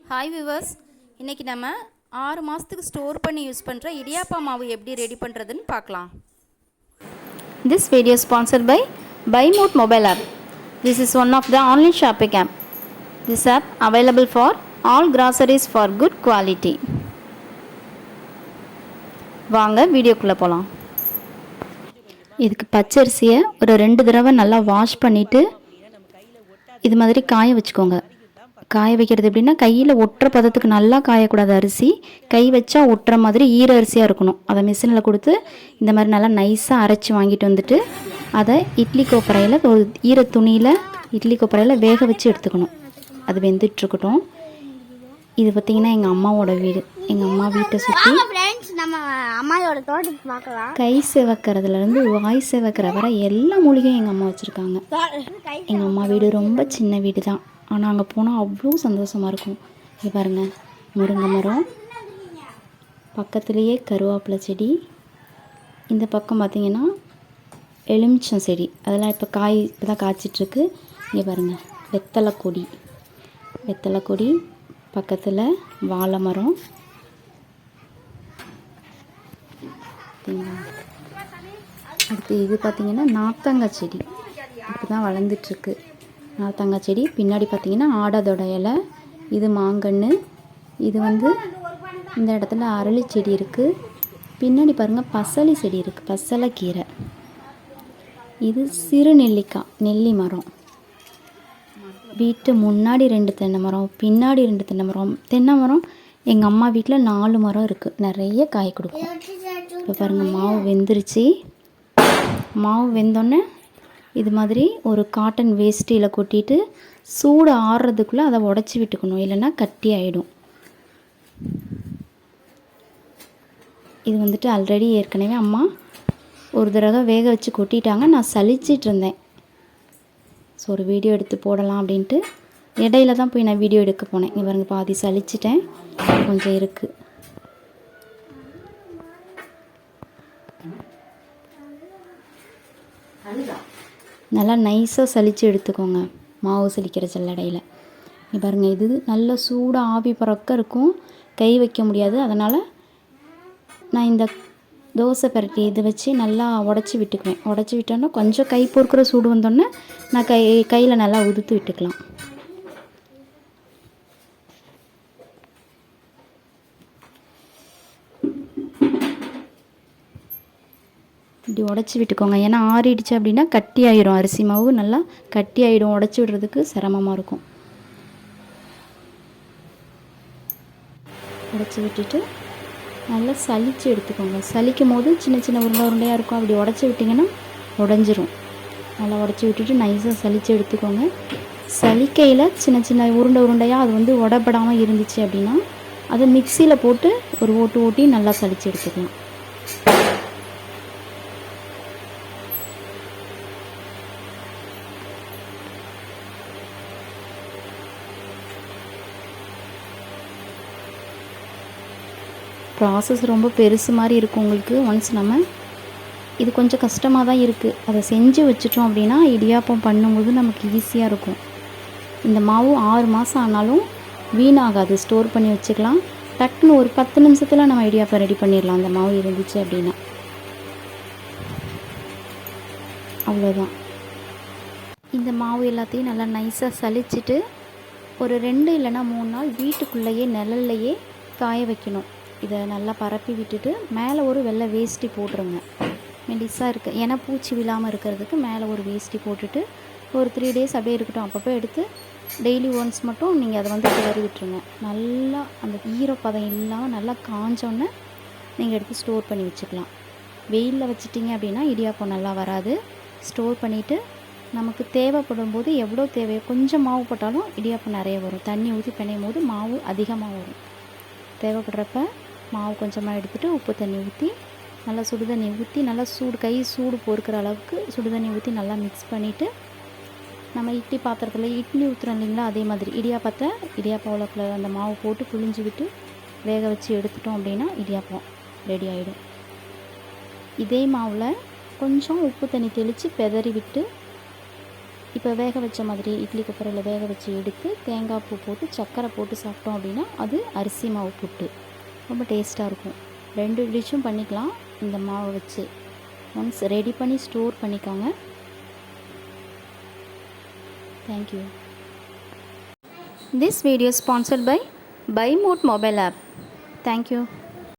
Hi viewers, இன்றைக்கி நம்ம 6 மாதத்துக்கு ஸ்டோர் பண்ணி யூஸ் பண்ணுற இடியாப்பா மாவு எப்படி ரெடி பண்ணுறதுன்னு பார்க்கலாம். This video is sponsored by BuyMote mobile app. This is one of the online shopping app. This app available for all groceries for good quality. வாங்க வீடியோக்குள்ளே போகலாம். இதுக்கு பச்சரிசியை ஒரு 2 தடவை நல்லா வாஷ் பண்ணிவிட்டு இது மாதிரி காய வச்சுக்கோங்க. காய வைக்கிறது எப்படின்னா, கையில் ஒட்டுற பதத்துக்கு நல்லா காயக்கூடாது. அரிசி கை வச்சா ஒட்டுற மாதிரி ஈர அரிசியாக இருக்கணும். அதை மிஷினில் கொடுத்து இந்த மாதிரி நல்லா நைஸாக அரைச்சி வாங்கிட்டு வந்துட்டு அதை இட்லி கொப்பரையில் ஒரு ஈர துணியில் இட்லி கொப்பரையில் வேக வச்சு எடுத்துக்கணும். அது வெந்துட்டுருக்கட்டும். இது பார்த்திங்கன்னா எங்கள் அம்மாவோட வீடு. எங்கள் அம்மா வீட்டை சுற்றி கை சிவக்கிறதுலேருந்து வாய் சிவக்கிற வரை எல்லா மூலிகையும் எங்கள் அம்மா வச்சுருக்காங்க. எங்கள் அம்மா வீடு ரொம்ப சின்ன வீடு தான், ஆனால் அங்கே போனால் அவ்வளோ சந்தோஷமாக இருக்கும். இங்கே பாருங்கள், முருங்கை மரம், பக்கத்துலேயே கருவேப்பிலை செடி, இந்த பக்கம் பார்த்திங்கன்னா எலுமிச்சம் செடி, அதெல்லாம் இப்போ தான் காய்ச்சிட்ருக்கு. இங்கே பாருங்கள், வெத்தலை கொடி, பக்கத்தில் வாழை மரம். அடுத்து இது பார்த்திங்கன்னா நார்த்தங்காய் செடி, இப்படி தான் வளர்ந்துட்டுருக்கு. நார்த்தங்காய் செடி பின்னாடி பார்த்திங்கன்னா ஆடாதோட இலை, இது மாங்கன்று, இது இந்த இடத்துல அரளி செடி இருக்குது. பின்னாடி பாருங்கள் பசலி செடி இருக்குது, பசலைக்கீரை. இது சிறு நெல்லி மரம். வீட்டு முன்னாடி 2 தென்னை மரம், பின்னாடி 2 தென்னை மரம். எங்கள் அம்மா வீட்டில் 4 மரம் இருக்குது, நிறைய காய் கொடுக்கும். இப்போ பாருங்கள், மாவு வெந்துருச்சு. மாவு வெந்தோடனே இது மாதிரி ஒரு காட்டன் வேஸ்டியில் கொட்டிட்டு சூடு ஆறுறதுக்குள்ளே அதை உடச்சி விட்டுக்கணும், இல்லைன்னா கட்டி ஆகிடும். இது ஆல்ரெடி ஏற்கனவே அம்மா ஒரு தடவை வேக வச்சு கொட்டிட்டாங்க. நான் சலிச்சிட்டு இருந்தேன், ஸோ ஒரு வீடியோ எடுத்து போடலாம் அப்படின்ட்டு இடையில தான் போய் நான் வீடியோ எடுக்க போனேன். இங்கே பாருங்கள், பாதி சலிச்சிட்டேன், கொஞ்சம் இருக்குது. நல்லா நைஸாக சலித்து எடுத்துக்கோங்க, மாவு சலிக்கிற ஜல்லடையில். இங்கே பாருங்கள், இது நல்ல சூடாக ஆவி பறக்க இருக்கும், கை வைக்க முடியாது. அதனால் நான் இந்த தோசை பரட்டி இதை வச்சு நல்லா உடச்சி விட்டுக்குவேன். உடச்சி விட்டோன்னா கொஞ்சம் கை பொறுக்கிற சூடு வந்தோடனே நான் கையில் நல்லா உதுத்து விட்டுக்கலாம். இப்படி உடச்சி விட்டுக்கோங்க, ஏன்னா ஆறிடுச்சு அப்படின்னா கட்டி ஆயிடும். அரிசி மாவு நல்லா கட்டி ஆகிடும், உடச்சி விடுறதுக்கு சிரமமாக இருக்கும். உடச்சி விட்டுட்டு நல்லா சலித்து எடுத்துக்கோங்க. சலிக்கும் போது சின்ன சின்ன உருண்டையாக இருக்கும், அப்படி உடச்சி விட்டிங்கன்னா உடஞ்சிரும். நல்லா உடச்சி விட்டுட்டு நைஸாக சலித்து எடுத்துக்கோங்க. சலிக்கையில் சின்ன சின்ன உருண்டையாக அது உடப்படாமல் இருந்துச்சு அப்படின்னா அதை மிக்சியில் போட்டு ஒரு ஓட்டி நல்லா சலித்து எடுத்துக்கலாம். ப்ராசஸ் ரொம்ப பெருசு மாதிரி இருக்கும் உங்களுக்கு. ஒன்ஸ் இது கொஞ்சம் கஷ்டமாக தான் இருக்குது, அதை செஞ்சு வச்சுட்டோம் அப்படின்னா இடியாப்பம் பண்ணும்போது நமக்கு ஈஸியாக இருக்கும். இந்த மாவு 6 மாதம் ஆனாலும் வீணாகாது, ஸ்டோர் பண்ணி வச்சுக்கலாம். டக்குன்னு ஒரு 10 நிமிஷத்தில் நம்ம இடியாப்பம் ரெடி பண்ணிடலாம், அந்த மாவு இருந்துச்சு அப்படின்னா. அவ்வளோதான். இந்த மாவு எல்லாத்தையும் நல்லா நைஸாக சலிச்சுட்டு ஒரு 2 இல்லைன்னா 3 நாள் வீட்டுக்குள்ளேயே நிழல்லையே காய வைக்கணும். இதை நல்லா பரப்பி விட்டுட்டு மேலே ஒரு வெள்ளை வேஷ்டி போட்டுருங்க, மெலிசாக இருக்குது. ஏன்னா பூச்சி விழாமல் இருக்கிறதுக்கு மேலே ஒரு வேஷ்டி போட்டுட்டு ஒரு 3 டேஸ் அப்படியே இருக்கட்டும். அப்பப்போ எடுத்து டெய்லி ஒன்ஸ் மட்டும் நீங்கள் அதை கிளறி விட்டுருங்க. நல்லா அந்த ஈரப்பதம் இல்லாமல் நல்லா காஞ்சோன்னே நீங்கள் எடுத்து ஸ்டோர் பண்ணி வச்சுக்கலாம். வெயிலில் வச்சிட்டிங்க அப்படின்னா இடியாப்பம் நல்லா வராது. ஸ்டோர் பண்ணிவிட்டு நமக்கு தேவைப்படும் போது எவ்வளோ தேவையோ கொஞ்சம் மாவு போட்டாலும் இடியாப்பம் நிறைய வரும். தண்ணி ஊற்றி பிணையும் போது மாவு அதிகமாக வரும். தேவைப்படுறப்ப மாவு கொஞ்சமாக எடுத்துகிட்டு உப்பு தண்ணி ஊற்றி நல்லா சுடுதண்ணி ஊற்றி நல்லா கை சூடு பொறுக்கிற அளவுக்கு சுடுதண்ணி ஊற்றி நல்லா மிக்ஸ் பண்ணிவிட்டு நம்ம இட்லி பாத்திரத்தில் இட்லி ஊற்றுறோம் இல்லைங்களா, அதே மாதிரி இடியாப்ப உலக்கில் அந்த மாவு போட்டு புழிஞ்சு விட்டு வேக வச்சு எடுத்துட்டோம் அப்படின்னா இடியாப்பம் ரெடி ஆகிடும். இதே மாவில் கொஞ்சம் உப்பு தண்ணி தெளித்து பெதறி விட்டு இப்போ வேக வச்ச மாதிரி இட்லி குக்கரில் வேக வச்சு எடுத்து தேங்காய் பூ போட்டு சர்க்கரை போட்டு சாப்பிட்டோம் அப்படின்னா அது அரிசி மாவு புட்டு. ரொம்ப டேஸ்ட்டாக இருக்கும். 2 டிஷ்ஷும் பண்ணிக்கலாம் இந்த மாவை வச்சு. ஒன்ஸ் ரெடி பண்ணி ஸ்டோர் பண்ணிக்கோங்க. Thank you. This video is sponsored by Buy Mode mobile app. Thank you.